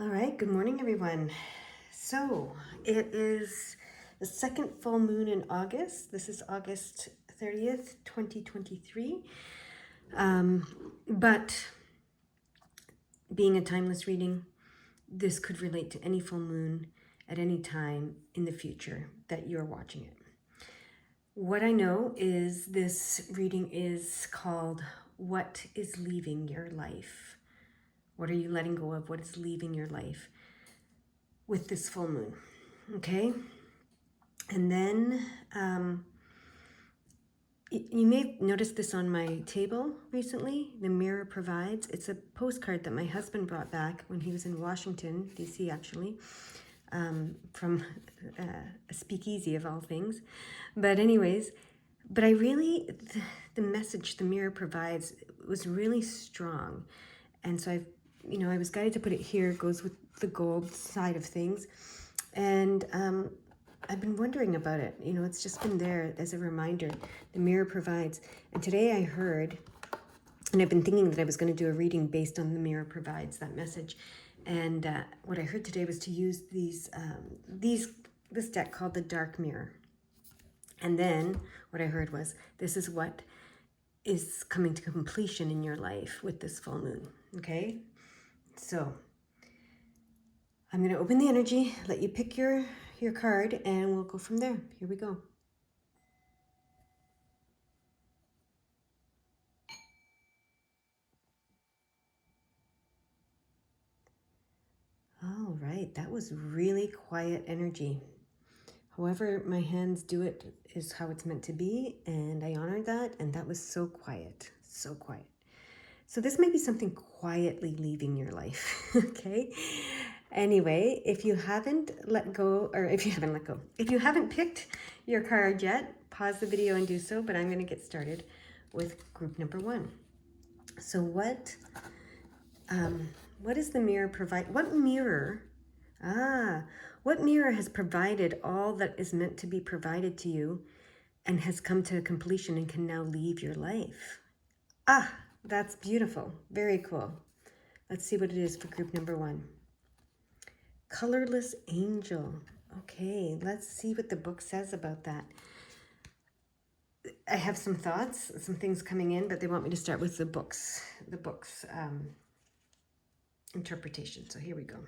All right, good morning, everyone. So it is the second full moon in August. This is August 30th, 2023. But being a timeless reading, this could relate to any full moon at any time in the future that you're watching it. What I know is this reading is called What is Leaving Your Life? What are you letting go of? What is leaving your life with this full moon? Okay. And then you may have noticed this on my table recently. The Mirror Provides. It's a postcard that my husband brought back when he was in Washington, D.C. actually, from a speakeasy of all things. But anyways, but I really, the message the Mirror provides was really strong. And so I was guided to put it here. It goes with the gold side of things. And I've been wondering about it. It's just been there as a reminder. The Mirror Provides. And today I heard, and I've been thinking that I was going to do a reading based on the Mirror Provides, that message. And what I heard today was to use this deck called the Dark Mirror. And then what I heard was, this is what is coming to completion in your life with this full moon. Okay? So I'm going to open the energy, let you pick your card, and we'll go from there. Here we go. All right, that was really quiet energy. However my hands do it is how it's meant to be, and I honored that, and that was so quiet, so quiet. So this may be something quietly leaving your life, okay? Anyway, if you haven't let go, if you haven't picked your card yet, pause the video and do so, but I'm going to get started with group number 1. So what does the mirror provide? What mirror has provided all that is meant to be provided to you and has come to completion and can now leave your life? That's beautiful. Very cool. Let's see what it is for group number 1. Colorless Angel. Okay, let's see what the book says about that. I have some thoughts, some things coming in, but they want me to start with the book's interpretation. So here we go.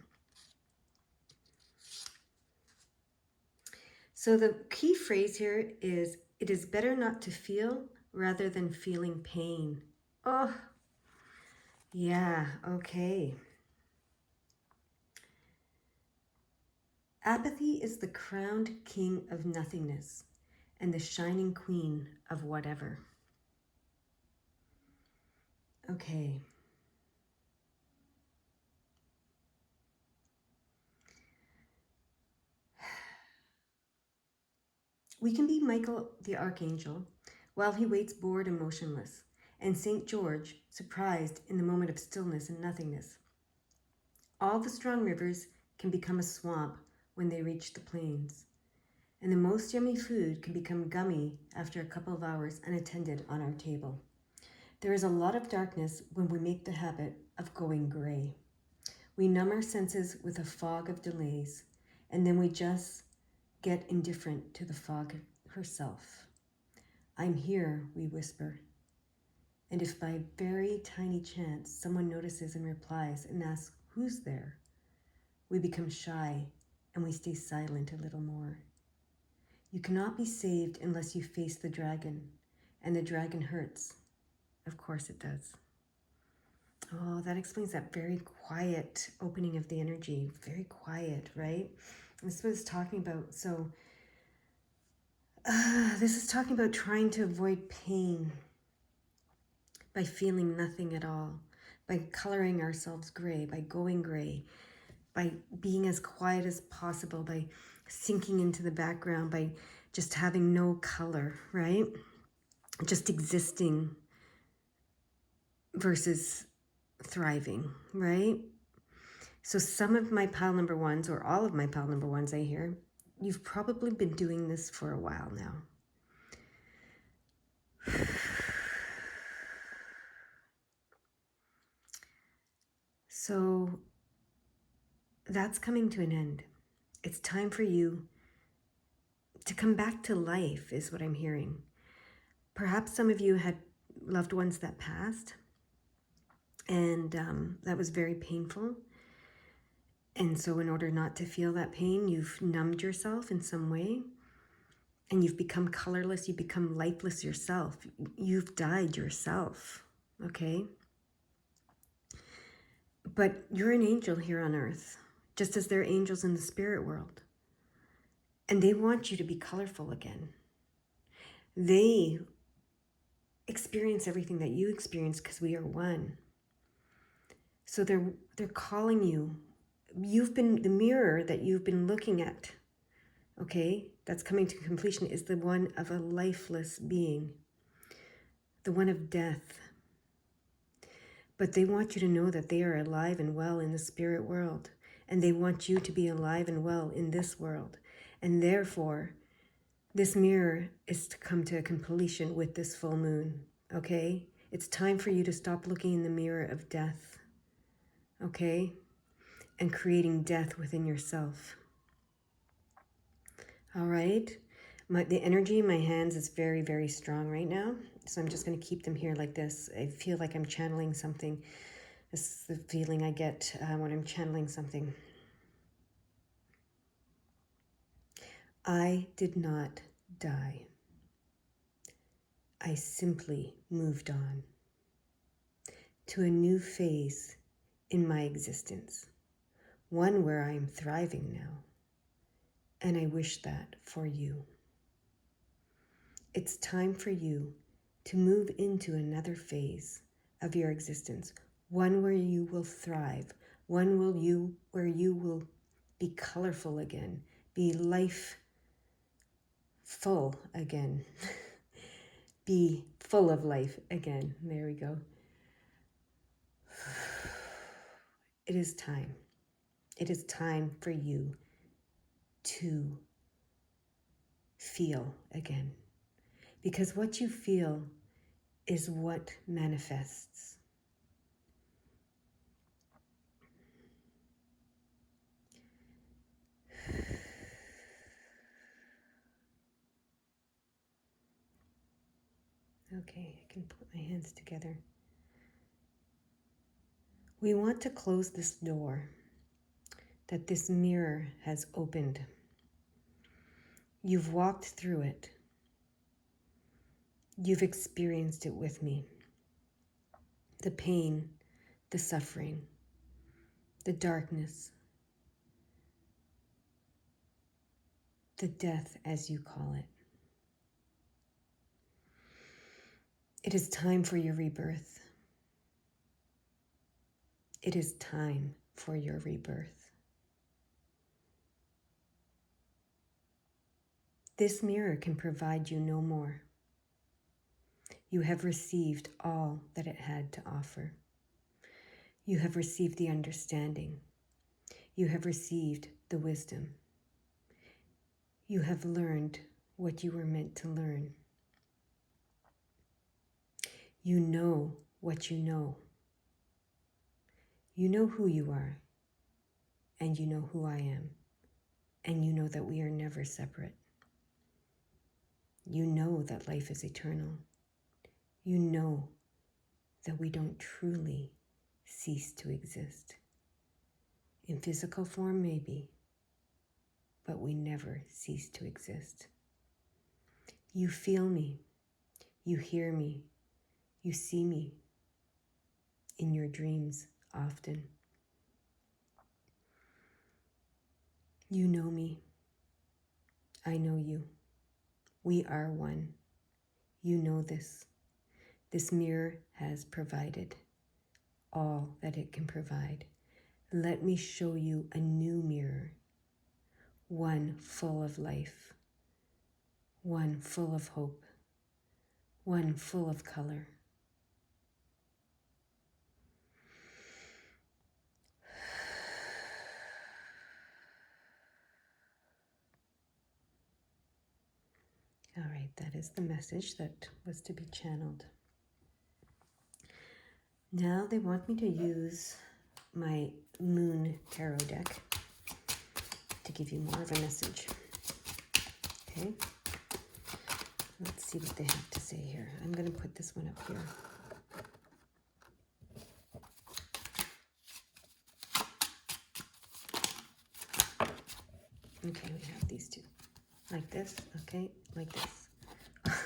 So the key phrase here is, it is better not to feel rather than feeling pain. Oh, yeah, okay. Apathy is the crowned king of nothingness and the shining queen of whatever. Okay. We can be Michael the Archangel while he waits bored and motionless, and St. George surprised in the moment of stillness and nothingness. All the strong rivers can become a swamp when they reach the plains, and the most yummy food can become gummy after a couple of hours unattended on our table. There is a lot of darkness when we make the habit of going gray. We numb our senses with a fog of delays, and then we just get indifferent to the fog herself. I'm here, we whisper. And if by very tiny chance someone notices and replies and asks, who's there? We become shy and we stay silent a little more. You cannot be saved unless you face the dragon, and the dragon hurts. Of course it does. Oh, that explains that very quiet opening of the energy. Very quiet, right? This is what it's talking about. So this is talking about trying to avoid pain by feeling nothing at all, by coloring ourselves gray, by going gray, by being as quiet as possible, by sinking into the background, by just having no color, right? Just existing versus thriving, right? So some of my pile number 1s, or all of my pile number 1s I hear, you've probably been doing this for a while now. So that's coming to an end. It's time for you to come back to life, is what I'm hearing. Perhaps some of you had loved ones that passed, and that was very painful. And so in order not to feel that pain, you've numbed yourself in some way, and you've become colorless, you become lifeless yourself. You've died yourself, okay? But you're an angel here on earth, just as there are angels in the spirit world. And they want you to be colorful again. They experience everything that you experience because we are one. So they're calling you. You've been, the mirror that you've been looking at, okay, that's coming to completion is the one of a lifeless being, the one of death. But they want you to know that they are alive and well in the spirit world, and they want you to be alive and well in this world. And therefore, this mirror is to come to a completion with this full moon, okay? It's time for you to stop looking in the mirror of death, okay? And creating death within yourself. All right? The energy in my hands is very, very strong right now. So I'm just going to keep them here like this. I feel like I'm channeling something. This is the feeling I get when I'm channeling something. I did not die. I simply moved on to a new phase in my existence, one where I am thriving now, and I wish that for you. It's time for you to move into another phase of your existence, one where you will thrive, one where you will be colorful again, be life full again, be full of life again. There we go. It is time. It is time for you to feel again. Because what you feel is what manifests. Okay, I can put my hands together. We want to close this door that this mirror has opened. You've walked through it. You've experienced it with me. The pain, the suffering, the darkness, the death, as you call it. It is time for your rebirth. It is time for your rebirth. This mirror can provide you no more. You have received all that it had to offer. You have received the understanding. You have received the wisdom. You have learned what you were meant to learn. You know what you know. You know who you are, and you know who I am, and you know that we are never separate. You know that life is eternal. You know that we don't truly cease to exist. In physical form, maybe, but we never cease to exist. You feel me, you hear me, you see me in your dreams often. You know me, I know you. We are one. You know this. This mirror has provided all that it can provide. Let me show you a new mirror, one full of life, one full of hope, one full of color. All right, that is the message that was to be channeled. Now they want me to use my Moon Tarot deck. give you more of a message. Okay. Let's see what they have to say here. I'm going to put this one up here. Okay, we have these two. Like this, okay, like this.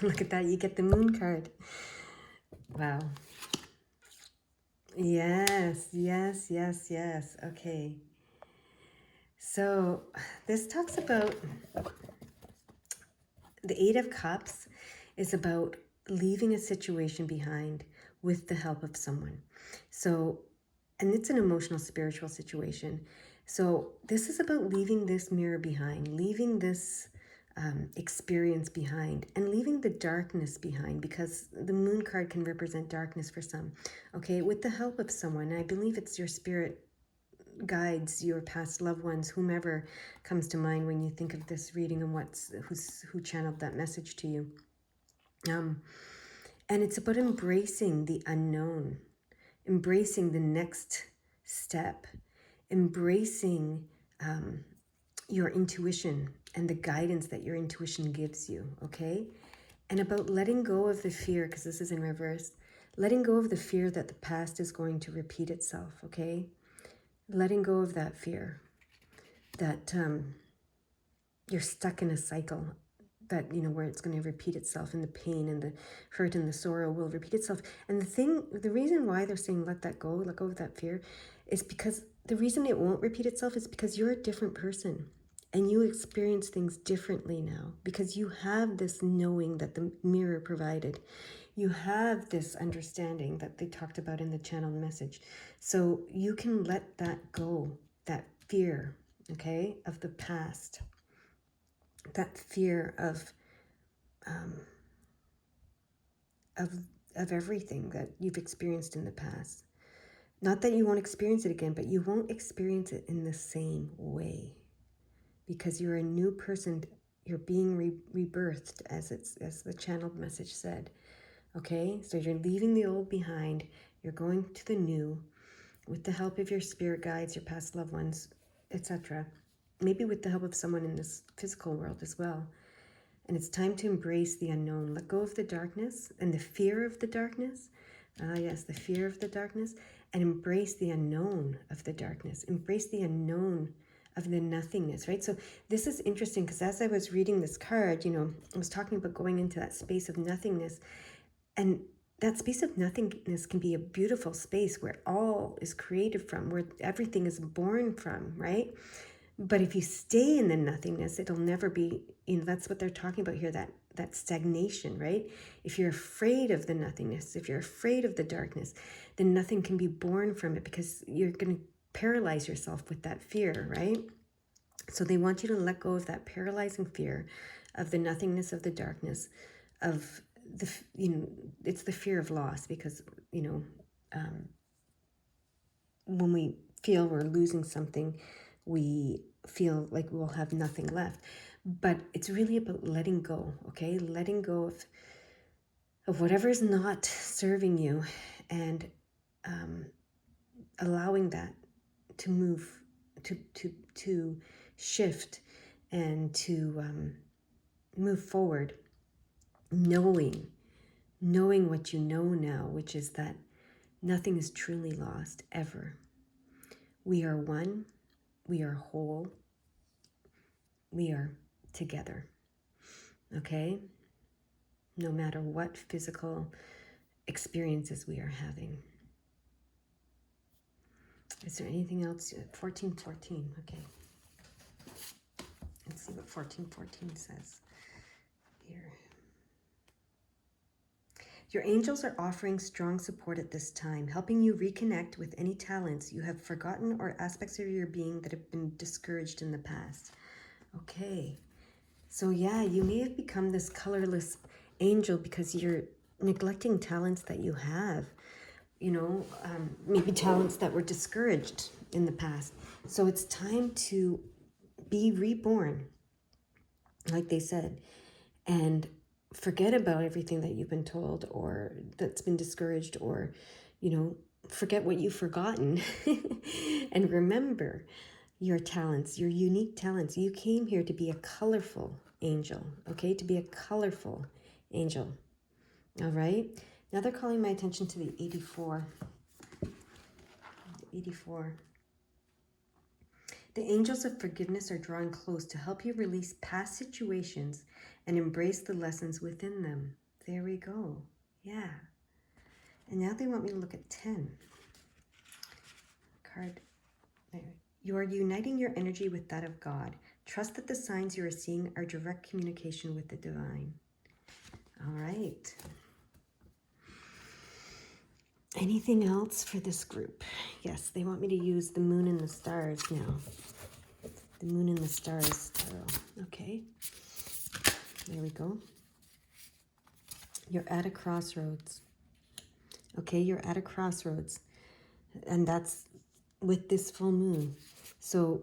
Look at that, you get the moon card. Wow. Yes, yes, yes, yes. Okay. So this talks about the Eight of Cups is about leaving a situation behind with the help of someone. So, and it's an emotional, spiritual situation. So this is about leaving this mirror behind, leaving this experience behind, and leaving the darkness behind, because the moon card can represent darkness for some. Okay, with the help of someone, and I believe it's your spirit guides, your past loved ones, whomever comes to mind when you think of this reading and who channeled that message to you. And it's about embracing the unknown, embracing the next step, embracing your intuition and the guidance that your intuition gives you, okay? And about letting go of the fear, because this is in reverse, letting go of the fear that the past is going to repeat itself, okay? Letting go of that fear that you're stuck in a cycle that, where it's going to repeat itself, and the pain and the hurt and the sorrow will repeat itself. And the reason why they're saying let go of that fear, is because the reason it won't repeat itself is because you're a different person and you experience things differently now, because you have this knowing that the mirror provided. You have this understanding that they talked about in the channeled message. So you can let that go, that fear, okay, of the past, that fear of everything that you've experienced in the past. Not that you won't experience it again, but you won't experience it in the same way, because you're a new person. You're being rebirthed, as the channeled message said. Okay, so you're leaving the old behind. You're going to the new, with the help of your spirit guides, your past loved ones, etc. Maybe with the help of someone in this physical world as well. And it's time to embrace the unknown. Let go of the darkness and the fear of the darkness. Yes, the fear of the darkness. And embrace the unknown of the darkness. Embrace the unknown of the nothingness, right? So this is interesting, because as I was reading this card, I was talking about going into that space of nothingness. And that space of nothingness can be a beautiful space where all is created from, where everything is born from, right? But if you stay in the nothingness, it'll never be, that's what they're talking about here, that stagnation, right? If you're afraid of the nothingness, if you're afraid of the darkness, then nothing can be born from it, because you're going to paralyze yourself with that fear, right? So they want you to let go of that paralyzing fear of the nothingness, of the darkness, of the, it's the fear of loss, because, when we feel we're losing something, we feel like we'll have nothing left. But it's really about letting go, okay? Letting go of whatever is not serving you, and allowing that to move, to shift, and to move forward, knowing what you know now, which is that nothing is truly lost, ever. We are one, we are whole, we are together, okay? No matter what physical experiences we are having. Is there anything else? 1414, okay. Let's see what 1414 says here. Your angels are offering strong support at this time, helping you reconnect with any talents you have forgotten or aspects of your being that have been discouraged in the past. Okay. So yeah, you may have become this colorless angel because you're neglecting talents that you have, maybe talents that were discouraged in the past. So it's time to be reborn, like they said, and forget about everything that you've been told or that's been discouraged, or, forget what you've forgotten and remember, your talents, your unique talents. You came here to be a colorful angel, okay? To be a colorful angel, all right? Now they're calling my attention to the 84. 84. The angels of forgiveness are drawing close to help you release past situations and embrace the lessons within them. There we go. Yeah. And now they want me to look at 10. Card. There. You are uniting your energy with that of God. Trust that the signs you are seeing are direct communication with the divine. All right. Anything else for this group? Yes, they want me to use the moon and the stars now. The moon and the stars tarot. Okay. There we go. You're at a crossroads. Okay, you're at a crossroads. And that's with this full moon. So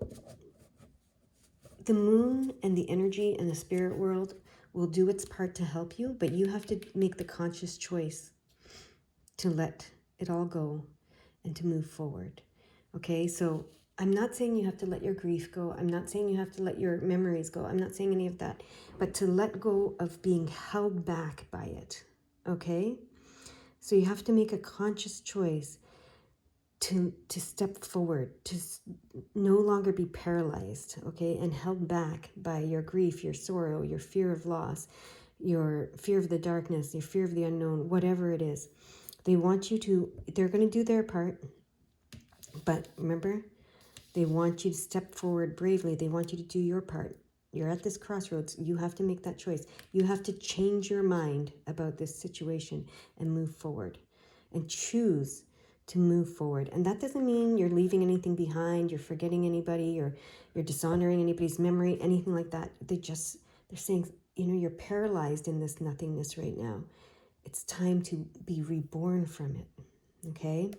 the moon and the energy and the spirit world will do its part to help you, but you have to make the conscious choice to let it all go and to move forward. Okay, so I'm not saying you have to let your grief go. I'm not saying you have to let your memories go. I'm not saying any of that, but to let go of being held back by it. Okay, so you have to make a conscious choice to step forward, to no longer be paralyzed, okay, and held back by your grief, your sorrow, your fear of loss, your fear of the darkness, your fear of the unknown, whatever it is. They want you to, they're going to do their part, but remember, they want you to step forward bravely. They want you to do your part. You're at this crossroads. You have to make that choice. You have to change your mind about this situation and move forward and choose to move forward. And that doesn't mean you're leaving anything behind, you're forgetting anybody, or you're dishonoring anybody's memory, anything like that. They're saying, you know, you're paralyzed in this nothingness right now. It's time to be reborn from it. Okay?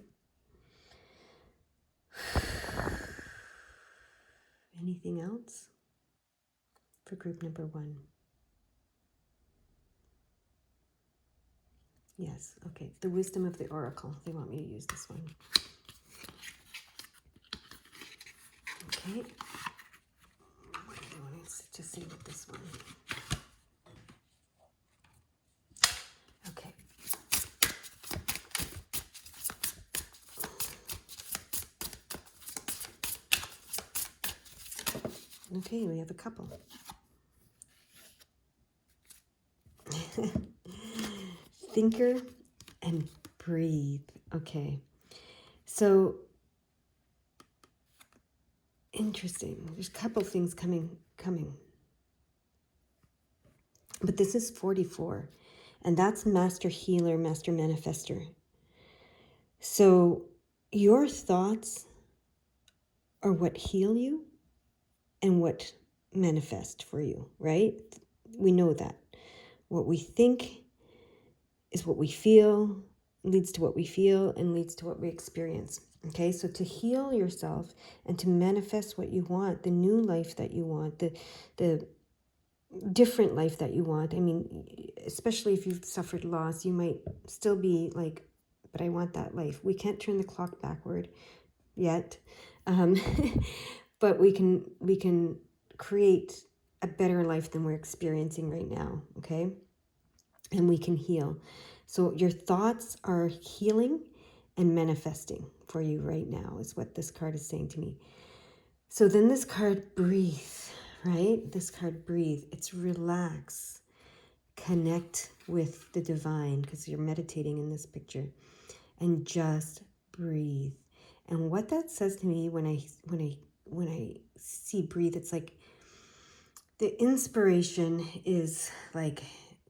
Anything else for group number 1? Yes, okay. The wisdom of the oracle. They want me to use this one. Okay. What do they want to say with this one? Okay. Okay, we have a couple. Thinker and breathe. Okay. So, interesting. There's a couple things coming. But this is 44. And that's Master Healer, Master Manifester. So, your thoughts are what heal you and what manifest for you, right? We know that. What we think is what we feel, leads to what we feel, and leads to what we experience. Okay, so to heal yourself and to manifest what you want, the new life that you want, the different life that you want. I mean, especially if you've suffered loss, you might still be like, but I want that life. We can't turn the clock backward yet, but we can create a better life than we're experiencing right now. Okay. And we can heal. So your thoughts are healing and manifesting for you right now is what this card is saying to me. So then this card, breathe, right? This card, breathe. It's relax, connect with the divine because you're meditating in this picture, and just breathe. And what that says to me when I see breathe, it's like the inspiration is like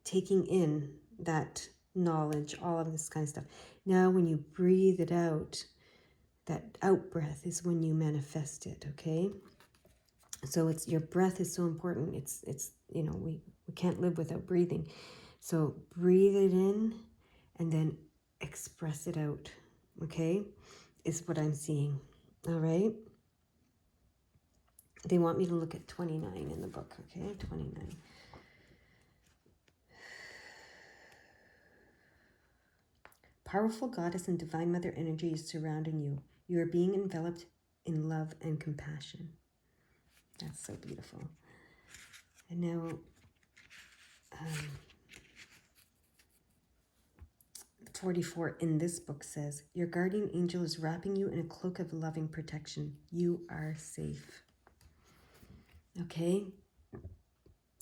taking in that knowledge, all of this kind of stuff. Now, when you breathe it out, that out breath is when you manifest it, okay? So it's your breath is so important. It's you know, we can't live without breathing. So breathe it in and then express it out, okay? Is what I'm seeing, all right? They want me to look at 29 in the book, okay? 29. Powerful goddess and divine mother energy is surrounding you. You are being enveloped in love and compassion. That's so beautiful. And now, 44 in this book says, your guardian angel is wrapping you in a cloak of loving protection. You are safe. Okay?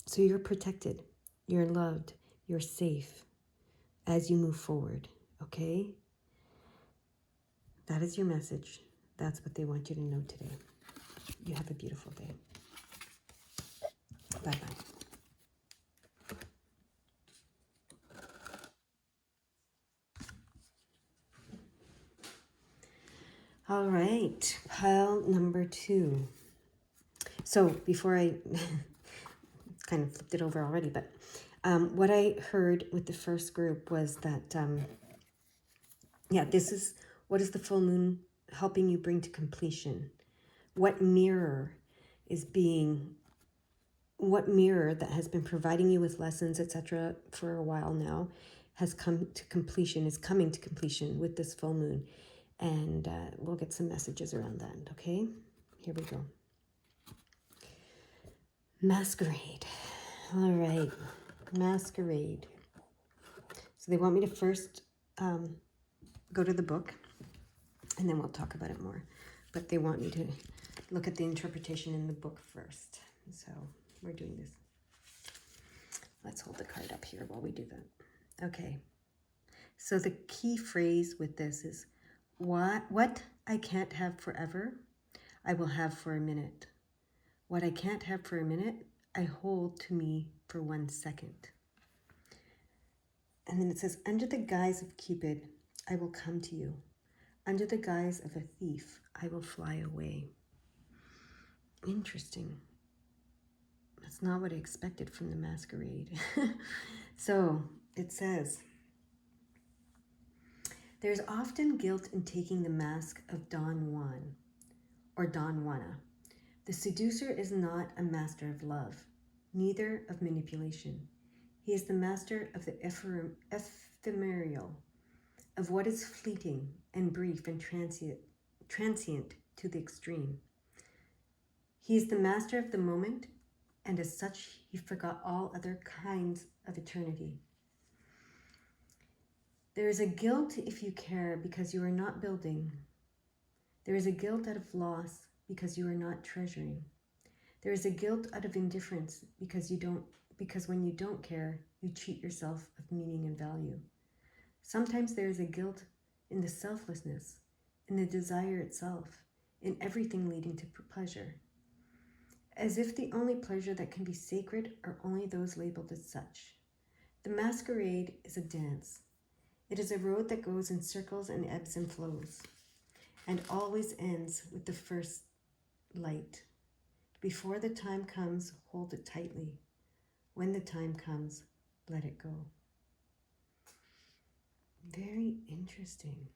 So you're protected. You're loved. You're safe as you move forward. Okay? That is your message. That's what they want you to know today. You have a beautiful day. Bye-bye. All right, pile number 2. So before I kind of flipped it over already, but what I heard with the first group was that, this is what is the full moon helping you bring to completion? What mirror that has been providing you with lessons, etc., for a while now, has come to completion, is coming to completion with this full moon. And we'll get some messages around that, okay? Here we go. Masquerade. All right, masquerade. So they want me to first go to the book, and then we'll talk about it more. But they want me to look at the interpretation in the book first. So we're doing this. Let's hold the card up here while we do that. Okay. So the key phrase with this is, what I can't have forever, I will have for a minute. What I can't have for a minute, I hold to me for 1 second. And then it says, under the guise of Cupid, I will come to you. Under the guise of a thief, I will fly away. Interesting. That's not what I expected from the masquerade. So it says, there's often guilt in taking the mask of Don Juan or Don Juana. The seducer is not a master of love, neither of manipulation. He is the master of the ephemeral, of what is fleeting and brief and transient to the extreme. He is the master of the moment, and as such, he forgot all other kinds of eternity. There is a guilt if you care because you are not building. There is a guilt out of loss because you are not treasuring. There is a guilt out of indifference because when you don't care, you cheat yourself of meaning and value. Sometimes there is a guilt in the selflessness, in the desire itself, in everything leading to pleasure. As if the only pleasure that can be sacred are only those labeled as such. The masquerade is a dance. It is a road that goes in circles and ebbs and flows, and always ends with the first light. Before the time comes, hold it tightly. When the time comes, let it go. Very interesting.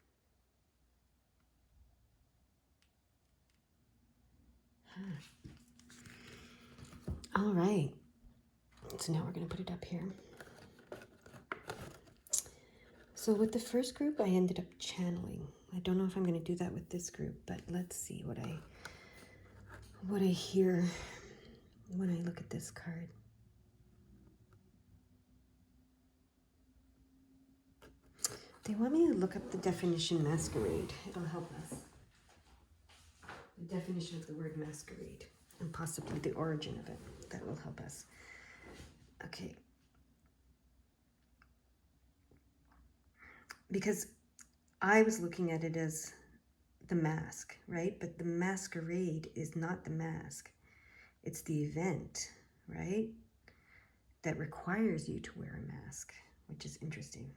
All right. So now we're going to put it up here. So with the first group, I ended up channeling. I don't know if I'm going to do that with this group, but let's see what I hear when I look at this card. They want me to look up the definition masquerade. It'll help us. The definition of the word masquerade and possibly the origin of it. That will help us. Okay. Because I was looking at it as the mask, right? But the masquerade is not the mask. It's the event, right? That requires you to wear a mask, which is interesting.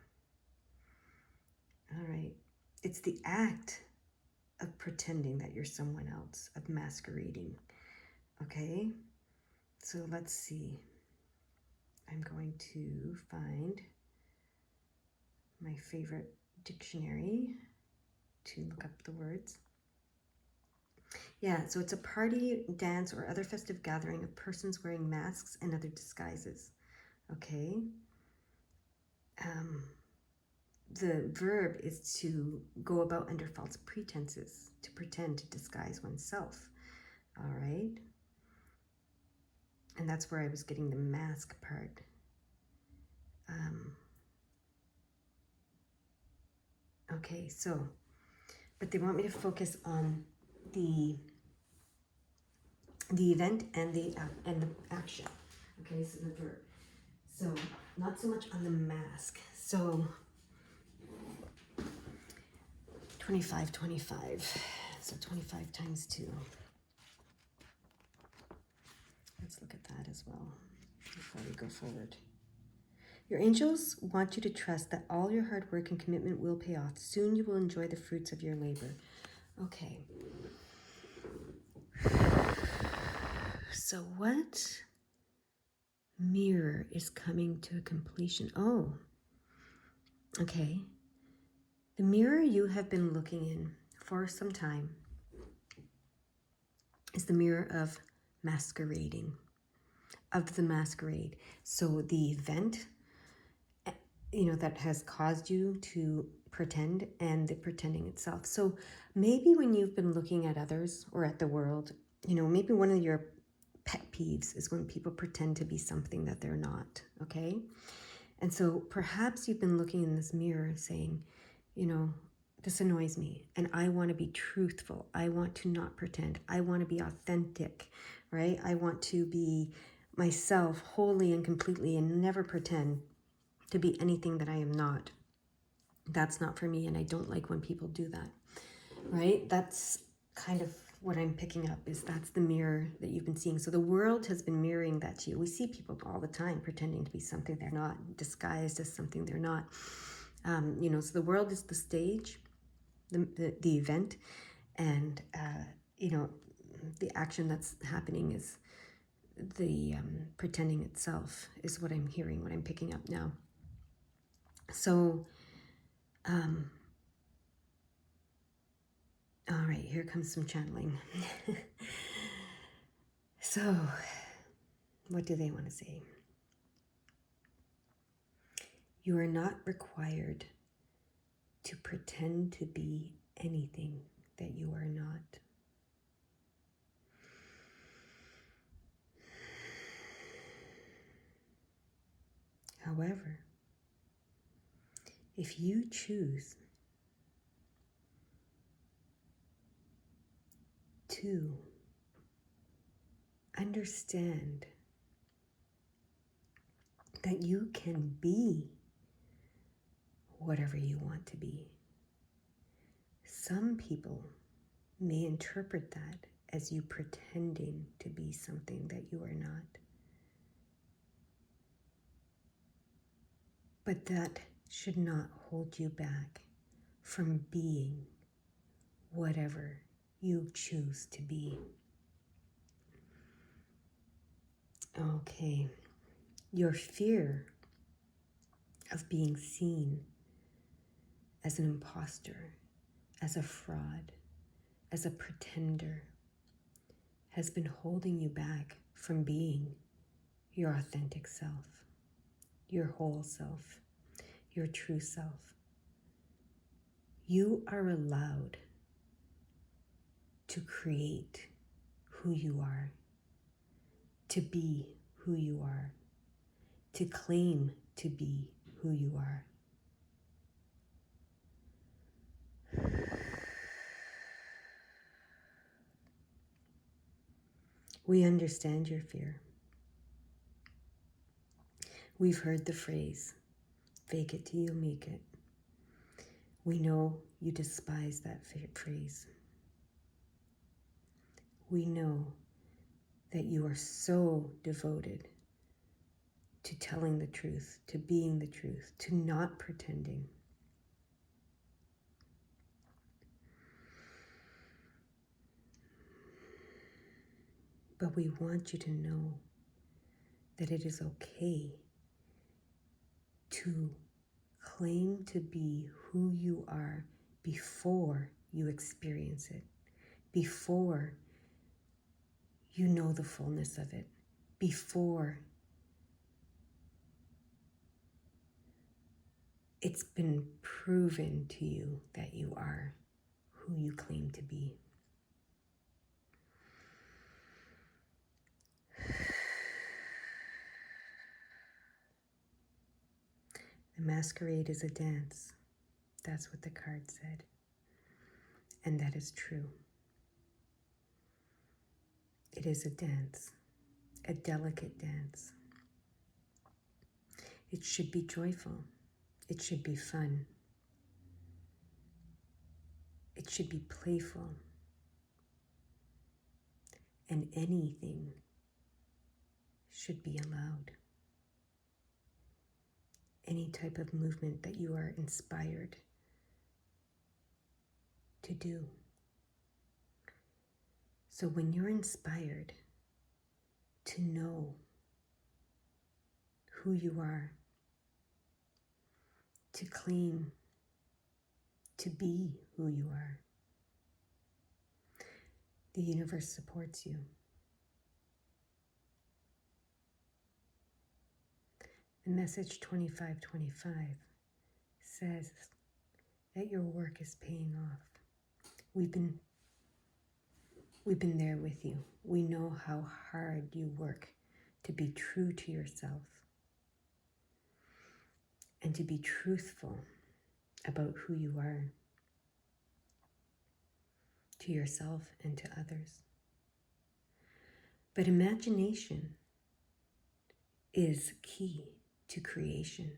All right. It's the act of pretending that you're someone else, of masquerading. Okay? So let's see. I'm going to find my favorite dictionary to look up the words. Yeah, so it's a party, dance, or other festive gathering of persons wearing masks and other disguises. Okay? The verb is to go about under false pretenses, to pretend to disguise oneself. All right? And that's where I was getting the mask part. Okay, so, but they want me to focus on the event and the action. Okay, so the verb. So not so much on the mask. So 25, 25. So 25 times 2. Let's look at that as well before we go forward. Your angels want you to trust that all your hard work and commitment will pay off. Soon you will enjoy the fruits of your labor. Okay. So what mirror is coming to a completion? Oh, okay. The mirror you have been looking in for some time is the mirror of masquerading, of the masquerade. So the event, that has caused you to pretend, and the pretending itself. So maybe when you've been looking at others or at the world, maybe one of your pet peeves is when people pretend to be something that they're not, okay? And so perhaps you've been looking in this mirror saying, this annoys me, and I want to be truthful. I want to not pretend. I want to be authentic, right? I want to be myself wholly and completely and never pretend to be anything that I am not. That's not for me, and I don't like when people do that, right? That's kind of what I'm picking up, is that's the mirror that you've been seeing. So the world has been mirroring that to you. We see people all the time pretending to be something they're not, disguised as something they're not. So the world is the stage, the event, and, the action that's happening is the pretending itself, is what I'm hearing, what I'm picking up now. So, all right, here comes some channeling. So, what do they want to say? You are not required to pretend to be anything that you are not. However, if you choose to understand that you can be whatever you want to be, some people may interpret that as you pretending to be something that you are not. But that should not hold you back from being whatever you choose to be. Okay, your fear of being seen as an imposter, as a fraud, as a pretender, has been holding you back from being your authentic self, your whole self, your true self. You are allowed to create who you are, to be who you are, to claim to be who you are. We understand your fear. We've heard the phrase, fake it till you make it. We know you despise that phrase. We know that you are so devoted to telling the truth, to being the truth, to not pretending. But we want you to know that it is okay to claim to be who you are before you experience it, before you know the fullness of it, before it's been proven to you that you are who you claim to be. A masquerade is a dance. That's what the card said. And that is true. It is a dance, a delicate dance. It should be joyful. It should be fun. It should be playful. And anything should be allowed. Any type of movement that you are inspired to do. So when you're inspired to know who you are, to claim, to be who you are, the universe supports you. The message 2525 says that your work is paying off. We've been there with you. We know how hard you work to be true to yourself and to be truthful about who you are to yourself and to others. But imagination is key to creation.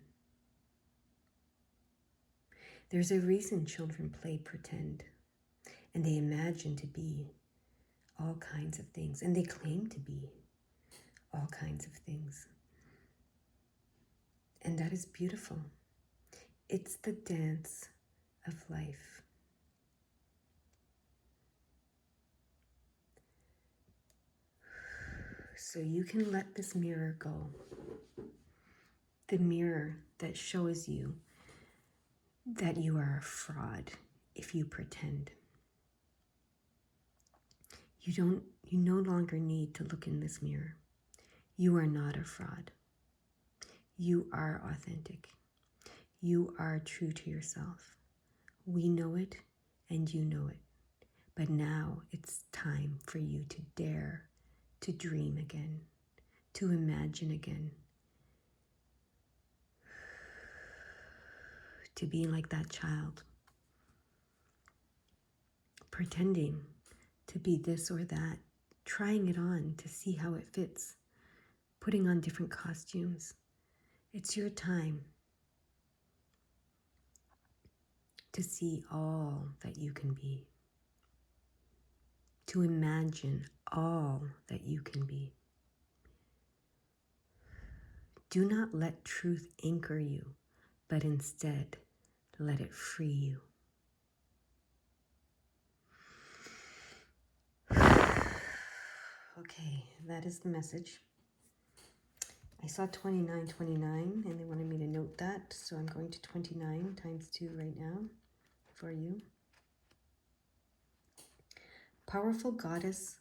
There's a reason children play pretend, and they imagine to be all kinds of things, and they claim to be all kinds of things. And that is beautiful. It's the dance of life. So you can let this mirror go. The mirror that shows you that you are a fraud if you pretend. You no longer need to look in this mirror. You are not a fraud. You are authentic. You are true to yourself. We know it and you know it. But now it's time for you to dare to dream again, to imagine again, to be like that child, pretending to be this or that, trying it on to see how it fits, putting on different costumes. It's your time to see all that you can be, to imagine all that you can be. Do not let truth anchor you, but instead let it free you. Okay, that is the message. I saw 2929 and they wanted me to note that, so I'm going to 29 times 2 right now for you. Powerful goddess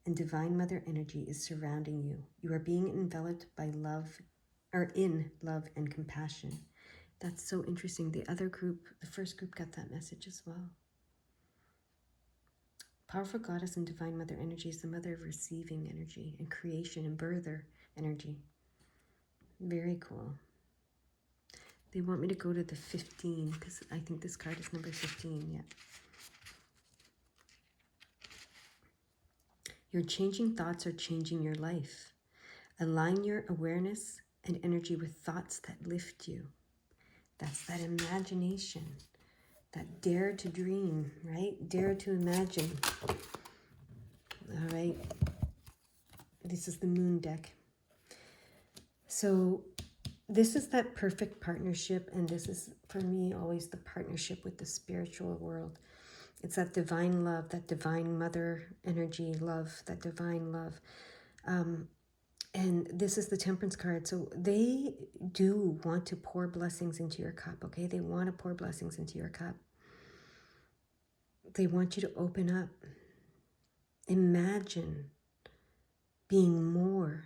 and divine mother energy is surrounding you. You are being enveloped by love, or in love and compassion. That's so interesting. The other group, the first group, got that message as well. Powerful goddess and divine mother energy is the mother of receiving energy and creation and birther energy. Very cool. They want me to go to the 15 because I think this card is number 15. Yeah. Your changing thoughts are changing your life. Align your awareness and energy with thoughts that lift you. That's that imagination, that dare to dream, right? Dare to imagine. All right. This is the moon deck. So this is that perfect partnership, and this is, for me, always the partnership with the spiritual world. It's that divine love, that divine mother energy love, that divine love. And this is the Temperance card. So they do want to pour blessings into your cup, okay? They want to pour blessings into your cup. They want you to open up. Imagine being more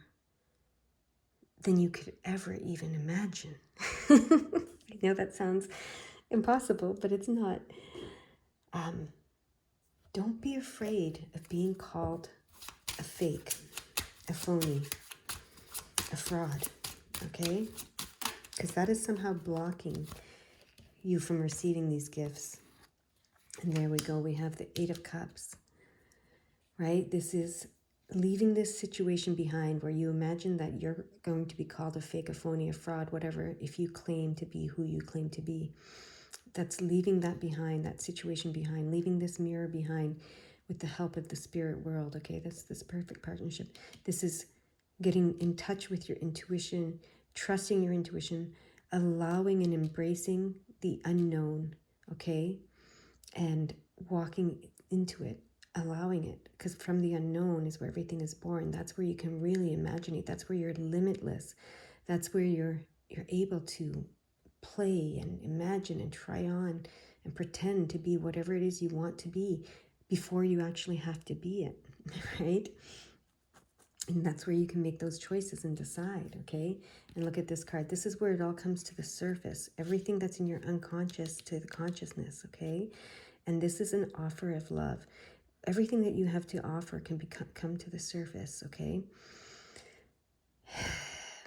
than you could ever even imagine. I know that sounds impossible, but it's not. Don't be afraid of being called a fake, a phony, a fraud, okay? because that is somehow blocking you from receiving these gifts. And there we go. We have the Eight of Cups, right? This is leaving this situation behind where you imagine that you're going to be called a fake, a phony, a fraud, whatever, if you claim to be who you claim to be. That's leaving that behind, that situation behind, leaving this mirror behind with the help of the spirit world, okay? That's this perfect partnership. This is getting in touch with your intuition, trusting your intuition, allowing and embracing the unknown, okay? And walking into it, allowing it, because from the unknown is where everything is born. That's where you can really imagine it. That's where you're limitless. That's where you're able to play and imagine and try on and pretend to be whatever it is you want to be before you actually have to be it, right? And that's where you can make those choices and decide, okay? And look at this card. This is where it all comes to the surface. Everything that's in your unconscious to the consciousness, okay? And this is an offer of love. Everything that you have to offer can come to the surface, okay?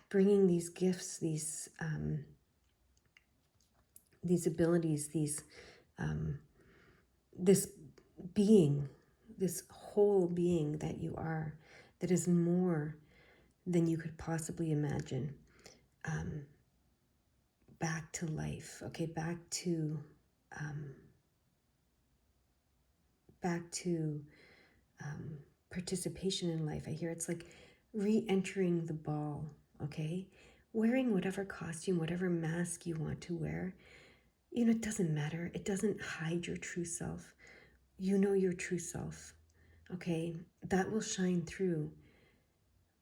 Bringing these gifts, these abilities, this being, this whole being that you are, that is more than you could possibly imagine, back to life, okay? Back to participation in life. I hear it's like re-entering the ball, okay? Wearing whatever costume, whatever mask you want to wear. You know, it doesn't matter. It doesn't hide your true self. You know your true self, okay? That will shine through.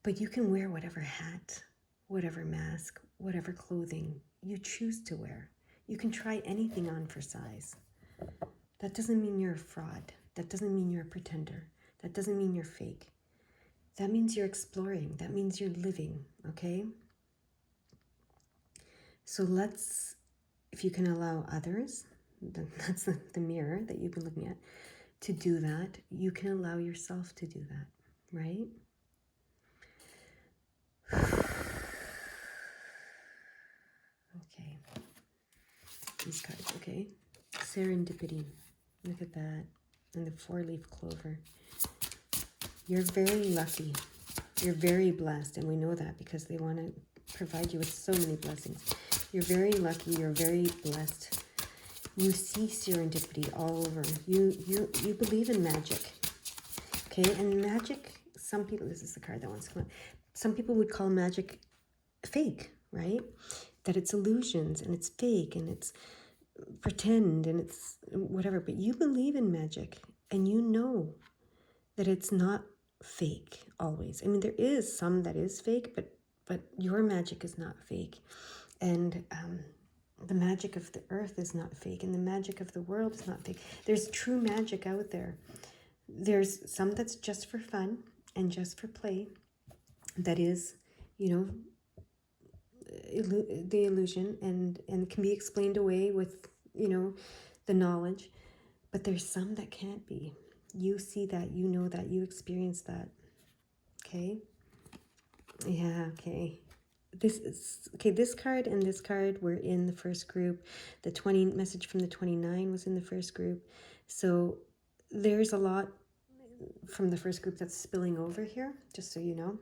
But you can wear whatever hat, whatever mask, whatever clothing you choose to wear. You can try anything on for size. That doesn't mean you're a fraud. That doesn't mean you're a pretender. That doesn't mean you're fake. That means you're exploring. That means you're living, okay? So let's, if you can allow others, that's the mirror that you've been looking at, to do that, you can allow yourself to do that, right? Okay. These cards, okay? Serendipity. Look at that. And the 4-leaf clover. You're very lucky. You're very blessed, and we know that because they want to provide you with so many blessings. You're very lucky. You're very blessed. You see serendipity all over. You believe in magic, okay? And magic, some people, this is the card that wants to come out. Some people would call magic fake, right? That it's illusions and it's fake and it's pretend and it's whatever. But you believe in magic, and you know that it's not fake always. I mean, there is some that is fake, but your magic is not fake. And the magic of the earth is not fake, and the magic of the world is not fake. There's true magic out there. There's some that's just for fun and just for play. That is, you know, the illusion and can be explained away with, you know, the knowledge. But there's some that can't be. You see that, you know that, you experience that. Okay? Yeah, okay. This card and this card were in the first group. The 20 message from the 29 was in the first group. So there's a lot from the first group that's spilling over here, just so you know.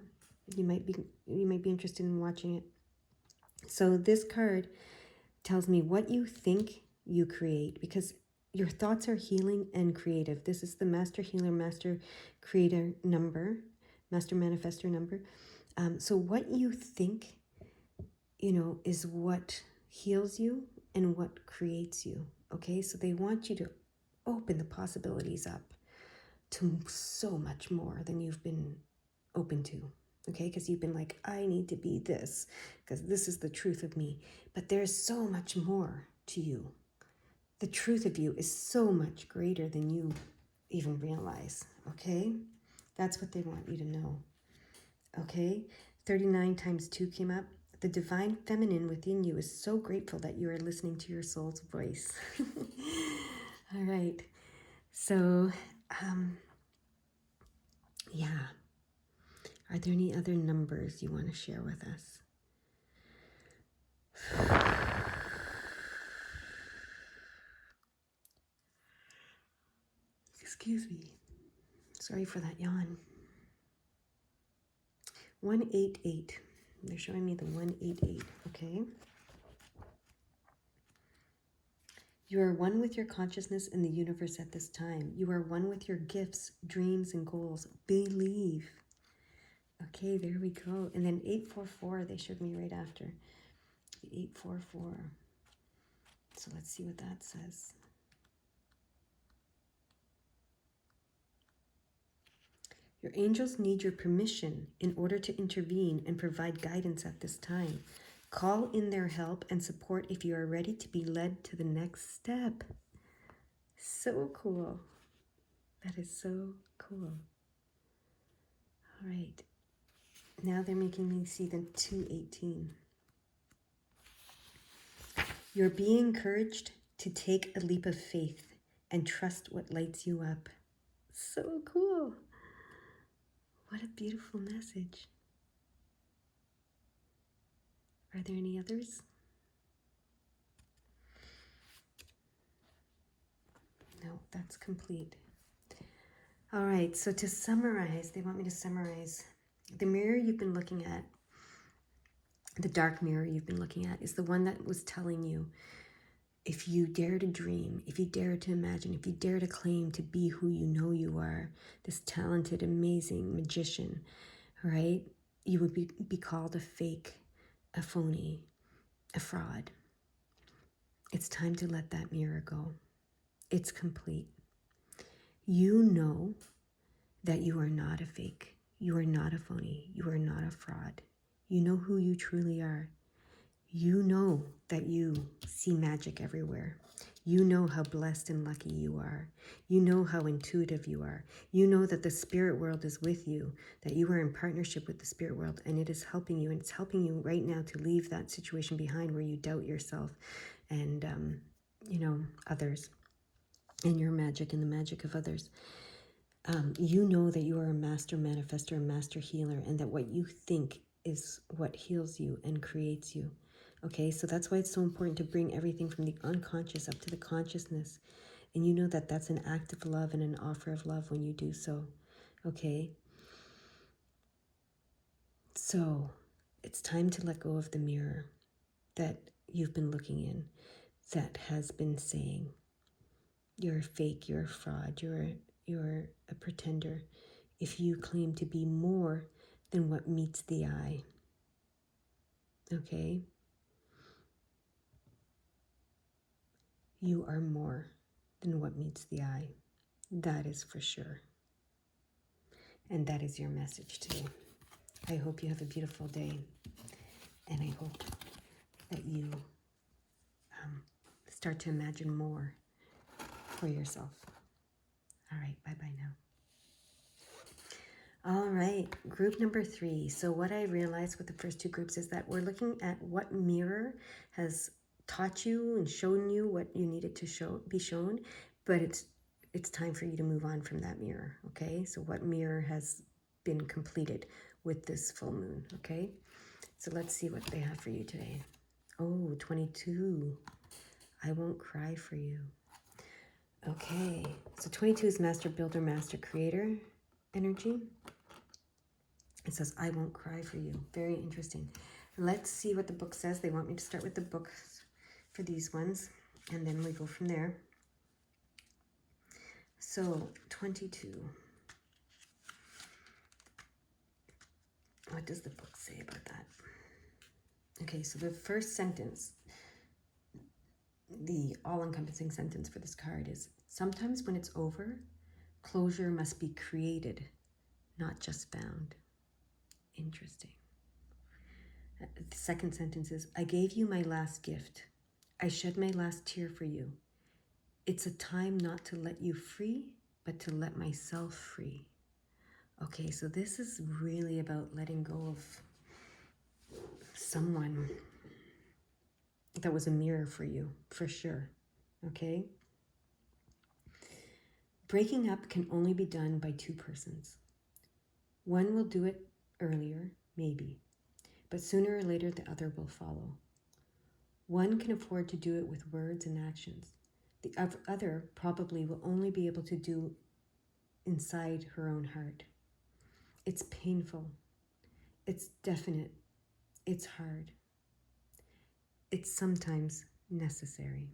You might be interested in watching it. So this card tells me what you think you create, because your thoughts are healing and creative. This is the Master Healer, Master Creator number, Master Manifestor number. So what you think, you know, is what heals you and what creates you, okay? So they want you to open the possibilities up to so much more than you've been open to, okay? Because you've been like, I need to be this, because this is the truth of me. But there's so much more to you. The truth of you is so much greater than you even realize, okay? That's what they want you to know, okay? 39 times 2 came up. The divine feminine within you is so grateful that you are listening to your soul's voice. All right. So, yeah. Are there any other numbers you want to share with us? Excuse me. Sorry for that yawn. 188. They're showing me the 188, okay? You are one with your consciousness and the universe at this time. You are one with your gifts, dreams, and goals. Believe. Okay, there we go. And then 844, they showed me right after. 844. So let's see what that says. Your angels need your permission in order to intervene and provide guidance at this time. Call in their help and support if you are ready to be led to the next step. So cool. That is so cool. All right. Now they're making me see the 218. You're being encouraged to take a leap of faith and trust what lights you up. So cool. What a beautiful message. Are there any others? No, that's complete. All right, so to summarize, they want me to summarize. The mirror you've been looking at, the dark mirror you've been looking at, is the one that was telling you, if you dare to dream, if you dare to imagine, if you dare to claim to be who you know you are, this talented, amazing magician, right? You would be called a fake, a phony, a fraud. It's time to let that mirror go. It's complete. You know that you are not a fake. You are not a phony. You are not a fraud. You know who you truly are. You know that you see magic everywhere. You know how blessed and lucky you are. You know how intuitive you are. You know that the spirit world is with you, that you are in partnership with the spirit world, and it is helping you. And it's helping you right now to leave that situation behind where you doubt yourself and, others, and your magic and the magic of others. You know that you are a master manifester, a master healer, and that what you think is what heals you and creates you. Okay, so that's why it's so important to bring everything from the unconscious up to the consciousness. And you know that that's an act of love and an offer of love when you do so. Okay, so it's time to let go of the mirror that you've been looking in that has been saying, you're a fake, you're a fraud, you're a pretender if you claim to be more than what meets the eye. Okay? You are more than what meets the eye. That is for sure. And that is your message today. I hope you have a beautiful day. And I hope that you start to imagine more for yourself. All right, bye-bye now. All right, group number 3. So what I realized with the first 2 groups is that we're looking at what mirror has taught you and shown you what you needed to be shown, but it's time for you to move on from that mirror, okay? So what mirror has been completed with this full moon, okay? So let's see what they have for you today. Oh, 22. I won't cry for you. Okay, so 22 is Master Builder, Master Creator energy. It says, I won't cry for you. Very interesting. Let's see what the book says. They want me to start with the books for these ones, and then we go from there. So, 22. What does the book say about that? Okay, so the first sentence, the all-encompassing sentence for this card is, sometimes when it's over, closure must be created, not just found. Interesting. The second sentence is, I gave you my last gift. I shed my last tear for you. It's a time not to let you free, but to let myself free. Okay, so this is really about letting go of someone that was a mirror for you, for sure. Okay? Breaking up can only be done by 2 persons. One will do it earlier, maybe, but sooner or later the other will follow. One can afford to do it with words and actions. The other probably will only be able to do inside her own heart. It's painful. It's definite. It's hard. It's sometimes necessary.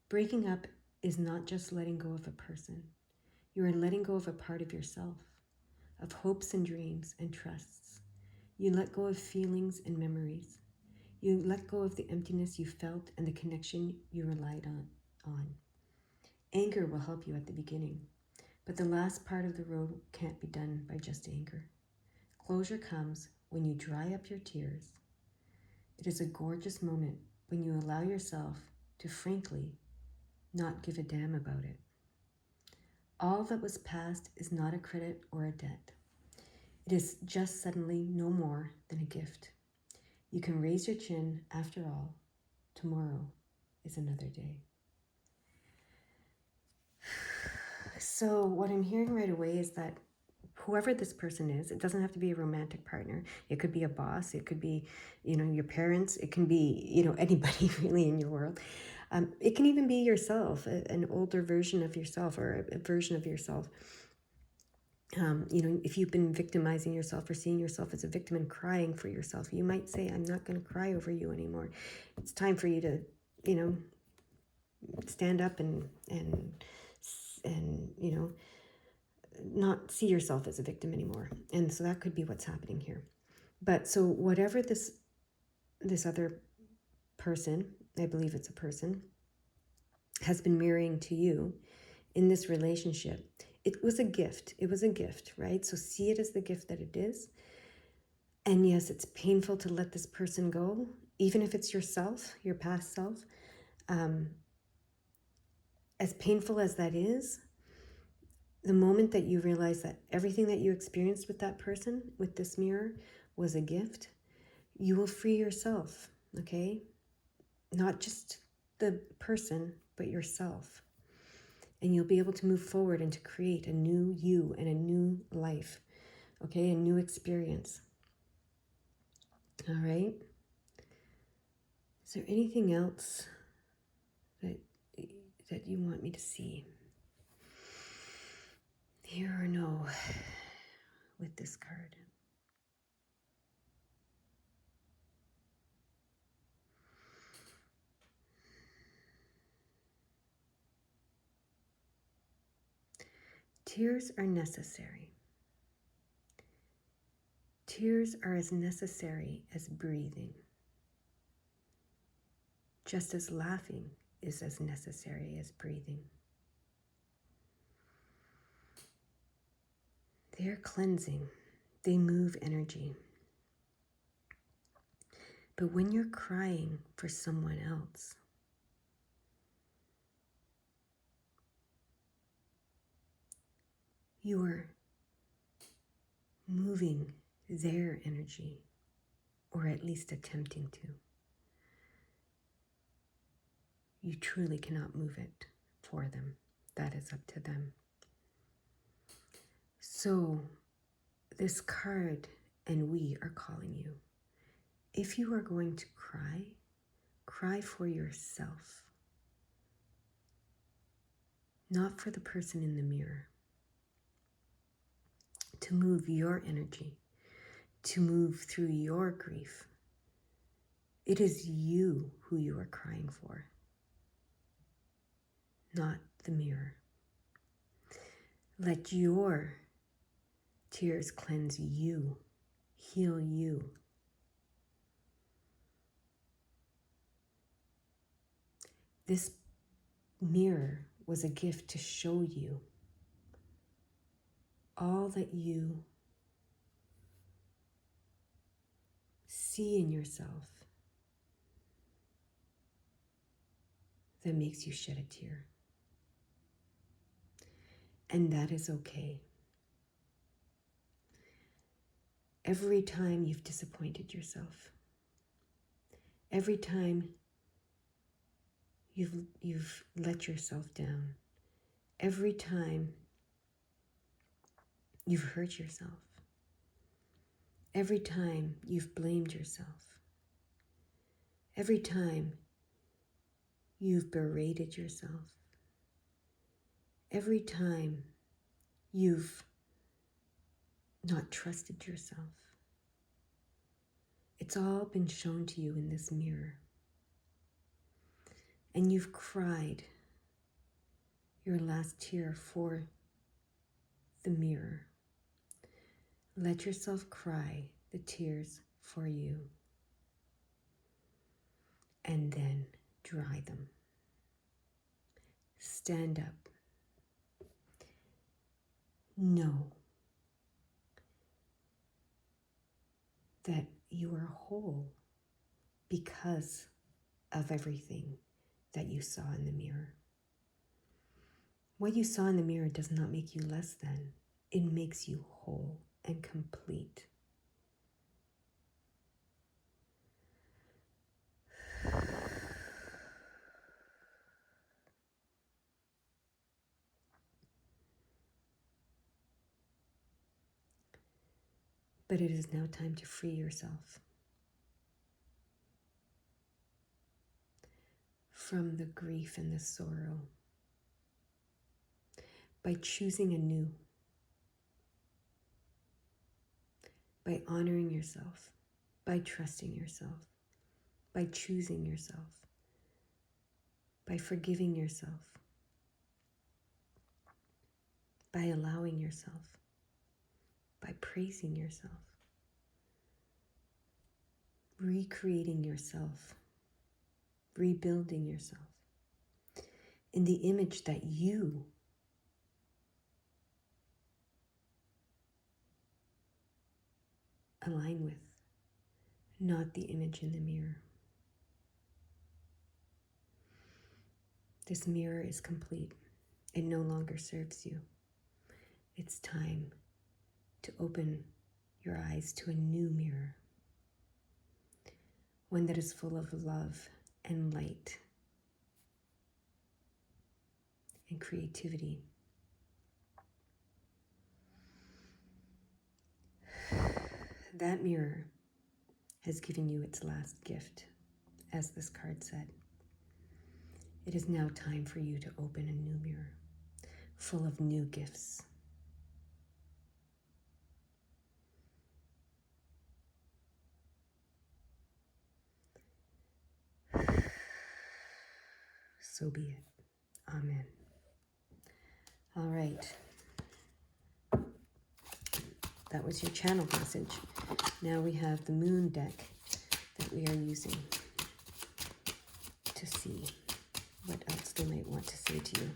Breaking up is not just letting go of a person. You are letting go of a part of yourself, of hopes and dreams and trusts. You let go of feelings and memories. You let go of the emptiness you felt and the connection you relied on. Anger will help you at the beginning, but the last part of the road can't be done by just anger. Closure comes when you dry up your tears. It is a gorgeous moment when you allow yourself to frankly not give a damn about it. All that was past is not a credit or a debt. It is just suddenly no more than a gift. You can raise your chin. After all, tomorrow is another day. So what I'm hearing right away is that whoever this person is, it doesn't have to be a romantic partner. It could be a boss. It could be, your parents. It can be, anybody really in your world. It can even be yourself, an older version of yourself or a version of yourself. If you've been victimizing yourself or seeing yourself as a victim and crying for yourself, you might say, I'm not going to cry over you anymore. It's time for you to, stand up and not see yourself as a victim anymore. And so that could be what's happening here. But so whatever this other person, I believe it's a person, has been mirroring to you in this relationship, it was a gift. It was a gift, right? So see it as the gift that it is. And yes, it's painful to let this person go, even if it's yourself, your past self. As painful as that is, the moment that you realize that everything that you experienced with that person, with this mirror, was a gift, you will free yourself, okay? Not just the person, but yourself. And you'll be able to move forward and to create a new you and a new life, okay? A new experience. All right? Is there anything else that you want me to see? Here or no with this card? Tears are necessary. Tears are as necessary as breathing, just as laughing is as necessary as breathing. They are cleansing. They move energy. But when you're crying for someone else, you are moving their energy, or at least attempting to. You truly cannot move it for them. That is up to them. So this card and we are calling you. If you are going to cry, cry for yourself, not for the person in the mirror. To move your energy, to move through your grief. It is you who you are crying for, not the mirror. Let your tears cleanse you, heal you. This mirror was a gift to show you all that you see in yourself that makes you shed a tear. And that is okay. Every time you've disappointed yourself, every time you've let yourself down, every time you've hurt yourself, every time you've blamed yourself, Every time you've berated yourself, every time you've not trusted yourself, it's all been shown to you in this mirror. And you've cried your last tear for the mirror. Let yourself cry the tears for you. And then dry them. Stand up. Know that you are whole because of everything that you saw in the mirror. What you saw in the mirror does not make you less than. It makes you whole and complete. But it is now time to free yourself from the grief and the sorrow by choosing anew, by honoring yourself, by trusting yourself, by choosing yourself, by forgiving yourself, by allowing yourself, by praising yourself, recreating yourself, rebuilding yourself in the image that you align with, not the image in the mirror. This mirror is complete. It no longer serves you. It's time to open your eyes to a new mirror, one that is full of love and light and creativity. That mirror has given you its last gift, as this card said. It is now time for you to open a new mirror, full of new gifts. So be it. Amen. All right. That was your channel message. Now we have the moon deck that we are using to see what else they might want to say to you.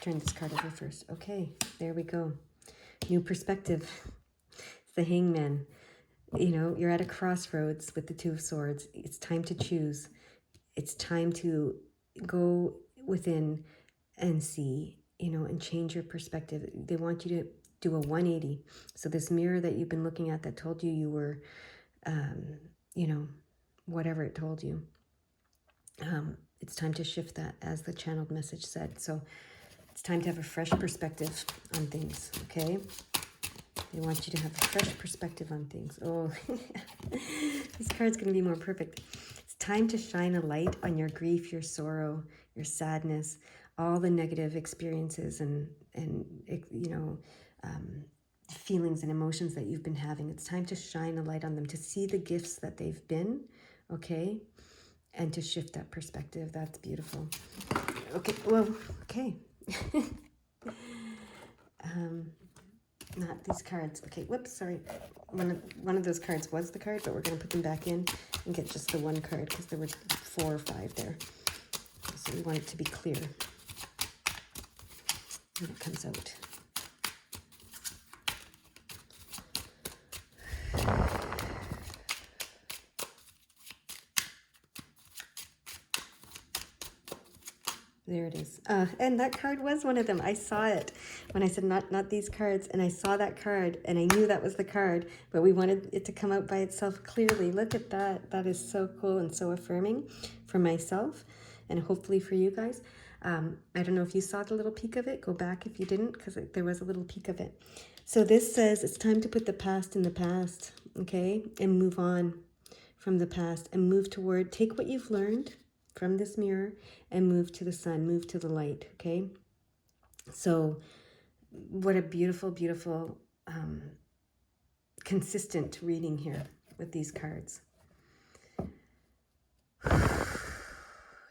Turn this card over first. Okay, there we go. New perspective. It's the Hangman. You know, you're at a crossroads with the Two of Swords. It's time to choose. It's time to go within and see, you know, and change your perspective. They want you to do a 180. So this mirror that you've been looking at that told you you were, you know, whatever it told you, it's time to shift that, as the channeled message said. So it's time to have a fresh perspective on things, okay? They want you to have a fresh perspective on things. Oh, this card's going to be more perfect. It's time to shine a light on your grief, your sorrow, your sadness, all the negative experiences and you know, feelings and emotions that you've been having. It's time to shine a light on them, to see the gifts that they've been, okay? And to shift that perspective. That's beautiful. Okay, well, okay. Not these cards. Okay, whoops, sorry. One of those cards was the card, but we're going to put them back in and get just the one card because there were 4 or 5 there. So we want it to be clear when it comes out. There it is. And that card was one of them. I saw it when I said not these cards, and I saw that card, and I knew that was the card, but we wanted it to come out by itself clearly. Look at that. That is so cool and so affirming for myself, and hopefully for you guys. I don't know if you saw the little peek of it. Go back if you didn't, because there was a little peek of it. So this says it's time to put the past in the past, okay, and move on from the past and move toward, take what you've learned from this mirror and move to the sun, move to the light, okay? So what a beautiful, beautiful, consistent reading here with these cards.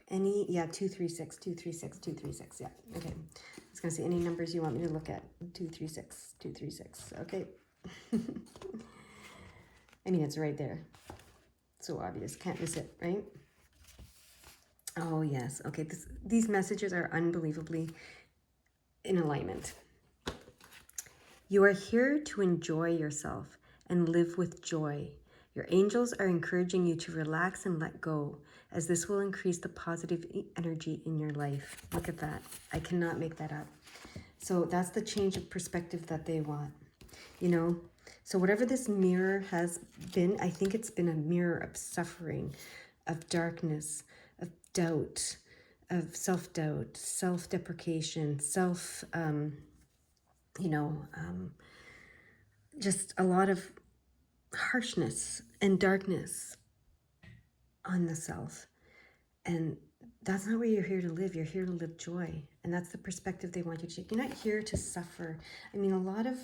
Any, yeah, 236, 236, 236, yeah, okay. I was going to say any numbers you want me to look at. 236, 236, okay. I mean, it's right there. So obvious, can't miss it, right? Oh, yes, okay, these messages are unbelievably in alignment. You are here to enjoy yourself and live with joy. Your angels are encouraging you to relax and let go, as this will increase the positive energy in your life. Look at that. I cannot make that up. So that's the change of perspective that they want, you know? So whatever this mirror has been, I think it's been a mirror of suffering, of darkness, of doubt, of self-doubt, self-deprecation, just a lot of harshness and darkness on the self. And that's not where you're here to live. You're here to live joy. And that's the perspective they want you to take. You're not here to suffer. I mean, a lot of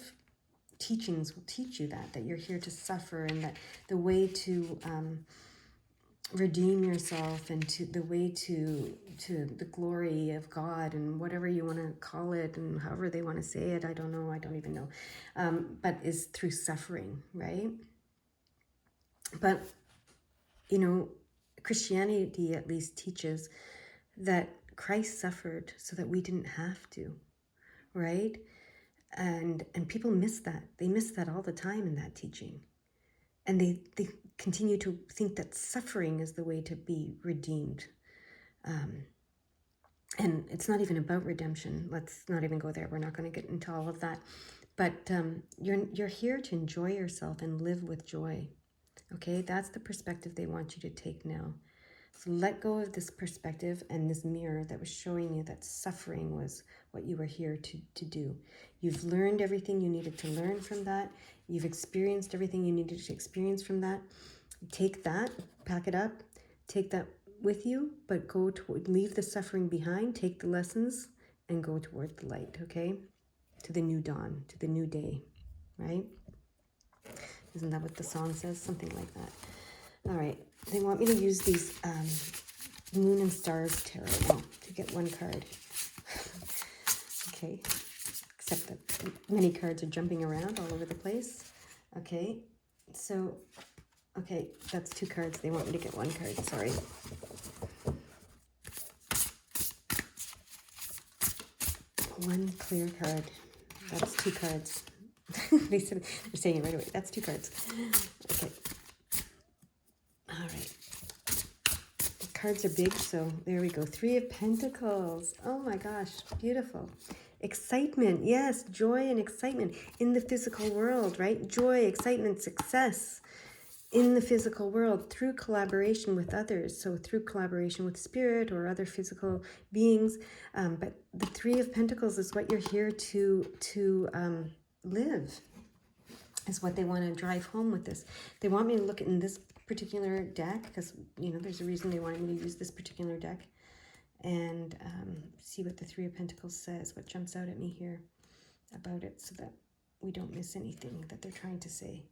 teachings will teach you that you're here to suffer, and that the way to redeem yourself and to the way to the glory of God, and whatever you want to call it, and however they want to say it, I don't know, I don't even know, but is through suffering, right? But, you know, Christianity at least teaches that Christ suffered so that we didn't have to, right? And people miss that. They miss that all the time in that teaching. And they continue to think that suffering is the way to be redeemed. And it's not even about redemption. Let's not even go there. We're not going to get into all of that. But you're here to enjoy yourself and live with joy. Okay, that's the perspective they want you to take now. So let go of this perspective and this mirror that was showing you that suffering was what you were here to do. You've learned everything you needed to learn from that. You've experienced everything you needed to experience from that. Take that, pack it up, take that with you, but leave the suffering behind, take the lessons, and go toward the light, okay? To the new dawn, to the new day, right? Isn't that what the song says? Something like that. All right, they want me to use these Moon and Stars Tarot to get one card. Okay, except that many cards are jumping around all over the place. Okay, so, okay, that's two cards. They want me to get one card, sorry. One clear card. That's two cards. They're saying it right away. That's two cards. Okay. All right. The cards are big, so there we go. 3 of Pentacles. Oh my gosh, beautiful. Excitement, yes, joy and excitement in the physical world, right? Joy, excitement, success in the physical world through collaboration with others. So through collaboration with spirit or other physical beings. But the 3 of Pentacles is what you're here to live, is what they want to drive home with this. They want me to look in this particular deck because, you know, there's a reason they wanted me to use this particular deck, and see what the 3 of Pentacles says, what jumps out at me here about it, so that we don't miss anything that they're trying to say.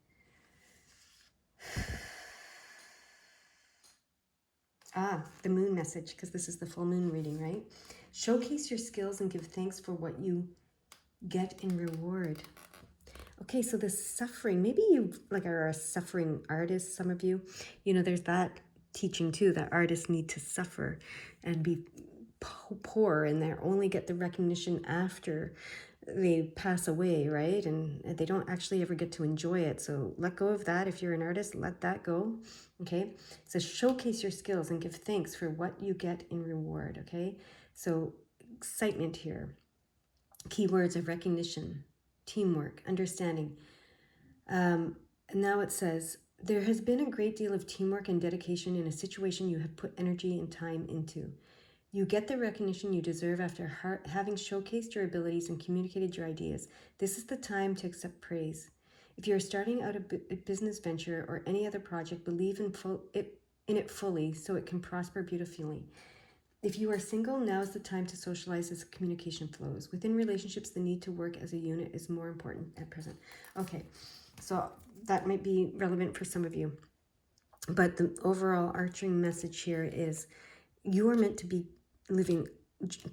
The moon message, because this is the full moon reading, right? Showcase your skills and give thanks for what you get in reward. Okay, so the suffering, maybe you are a suffering artist, some of you. You know, there's that teaching too, that artists need to suffer and be poor, and they only get the recognition after they pass away, right? And they don't actually ever get to enjoy it. So let go of that. If you're an artist, let that go. Okay, it says showcase your skills and give thanks for what you get in reward. Okay, so excitement here, keywords of recognition, teamwork, understanding. And now it says, there has been a great deal of teamwork and dedication in a situation you have put energy and time into. You get the recognition you deserve after having showcased your abilities and communicated your ideas. This is the time to accept praise. If you are starting out a business venture or any other project, believe in it fully so it can prosper beautifully. If you are single, now is the time to socialize as communication flows. Within relationships, the need to work as a unit is more important at present. Okay, so that might be relevant for some of you. But the overall arching message here is you are meant to be living.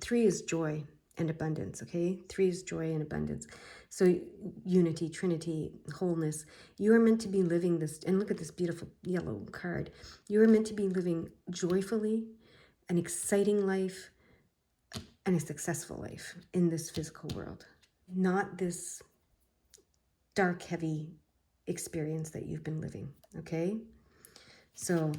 3 is joy and abundance, okay? 3 is joy and abundance. So unity, trinity, wholeness. You are meant to be living this, and look at this beautiful yellow card. You are meant to be living joyfully, an exciting life, and a successful life in this physical world. Not this dark, heavy experience that you've been living, okay? So,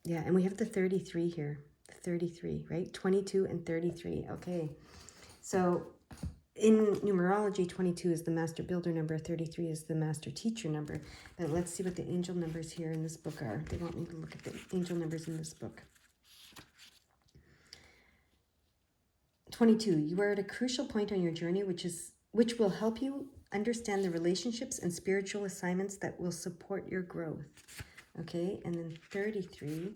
yeah, and we have the 33 here. 33, right? 22 and 33. Okay. So in numerology, 22 is the master builder number, 33 is the master teacher number. But let's see what the angel numbers here in this book are. They want me to look at the angel numbers in this book. 22, you are at a crucial point on your journey, which will help you understand the relationships and spiritual assignments that will support your growth. Okay, and then 33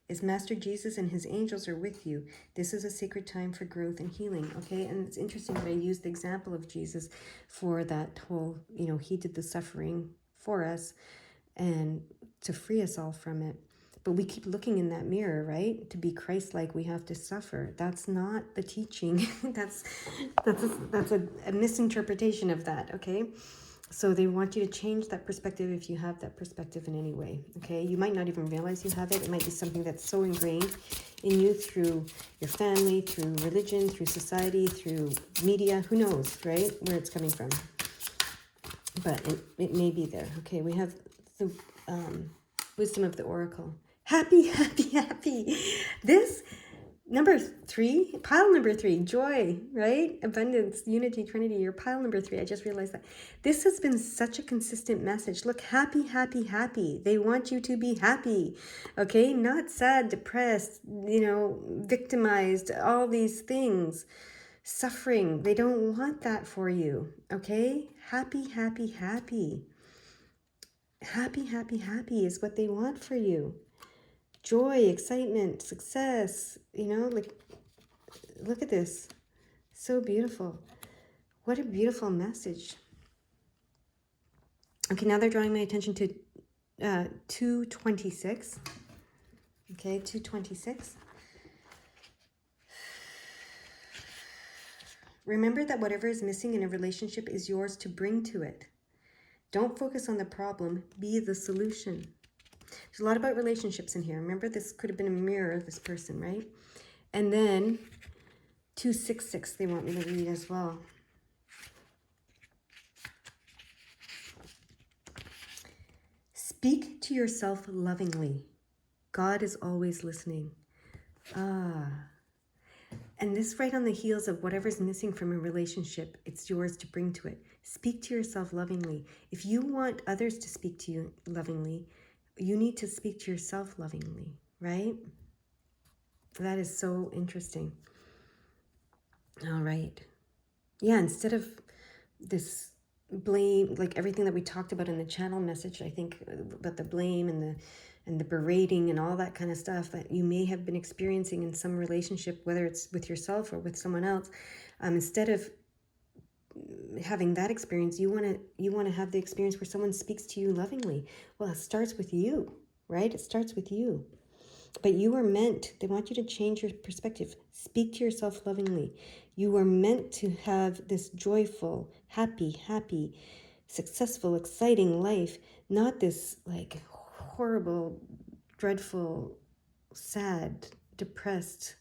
is Master Jesus and his angels are with you. This is a sacred time for growth and healing. Okay, and it's interesting that I used the example of Jesus for that whole, he did the suffering for us and to free us all from it. But we keep looking in that mirror, right? To be Christ-like, we have to suffer. That's not the teaching. that's a misinterpretation of that, okay? So they want you to change that perspective if you have that perspective in any way, okay? You might not even realize you have it. It might be something that's so ingrained in you through your family, through religion, through society, through media. Who knows, right? Where it's coming from. But it may be there. Okay, we have the wisdom of the oracle. Happy, happy, happy. This number 3, pile number 3, joy, right? Abundance, unity, trinity, your pile number 3. I just realized that. This has been such a consistent message. Look, happy, happy, happy. They want you to be happy, okay? Not sad, depressed, victimized, all these things. Suffering. They don't want that for you, okay? Happy, happy, happy. Happy, happy, happy is what they want for you. Joy, excitement, success, look at this. So beautiful. What a beautiful message. Okay, now they're drawing my attention to 226. Okay, 226. Remember that whatever is missing in a relationship is yours to bring to it. Don't focus on the problem, be the solution. There's a lot about relationships in here. Remember, this could have been a mirror of this person, right? And then 266, they want me to read as well. Speak to yourself lovingly. God is always listening. And this right on the heels of whatever's missing from a relationship, it's yours to bring to it. Speak to yourself lovingly. If you want others to speak to you lovingly, you need to speak to yourself lovingly, right? That is so interesting. All right. Yeah, instead of this blame, like everything that we talked about in the channel message, I think about the blame and the berating and all that kind of stuff that you may have been experiencing in some relationship, whether it's with yourself or with someone else, instead of having that experience, you want to have the experience where someone speaks to you lovingly. Well, it starts with you, right? It starts with you. But you are meant, they want you to change your perspective. Speak to yourself lovingly. You are meant to have this joyful, happy, successful, exciting life, not this like horrible, dreadful, sad, depressed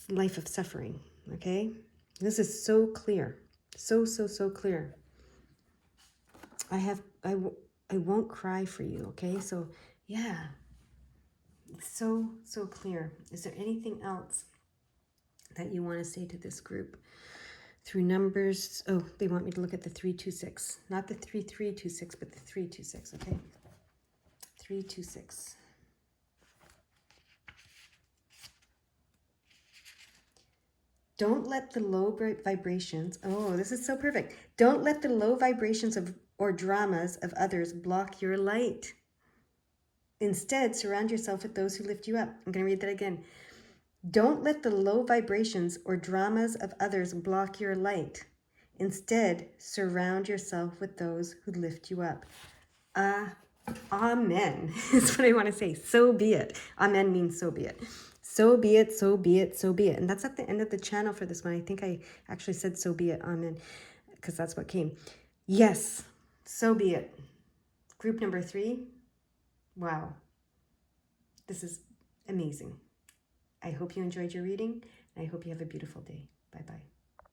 life of suffering, okay? This is so clear. So clear. I won't cry for you, okay? So, yeah. So clear. Is there anything else that you want to say to this group through numbers? Oh, they want me to look at the 326, not the 3326, but the 326. Okay, 326. Don't let the low vibrations, oh, this is so perfect. Don't let the low vibrations of or dramas of others block your light. Instead, surround yourself with those who lift you up. I'm going to read that again. Don't let the low vibrations or dramas of others block your light. Instead, surround yourself with those who lift you up. Amen is what I want to say. So be it. Amen means so be it. So be it, so be it, so be it. And that's at the end of the channel for this one. I think I actually said so be it. Amen. Because that's what came. Yes, so be it. Group number 3. Wow. This is amazing. I hope you enjoyed your reading. And I hope you have a beautiful day. Bye-bye.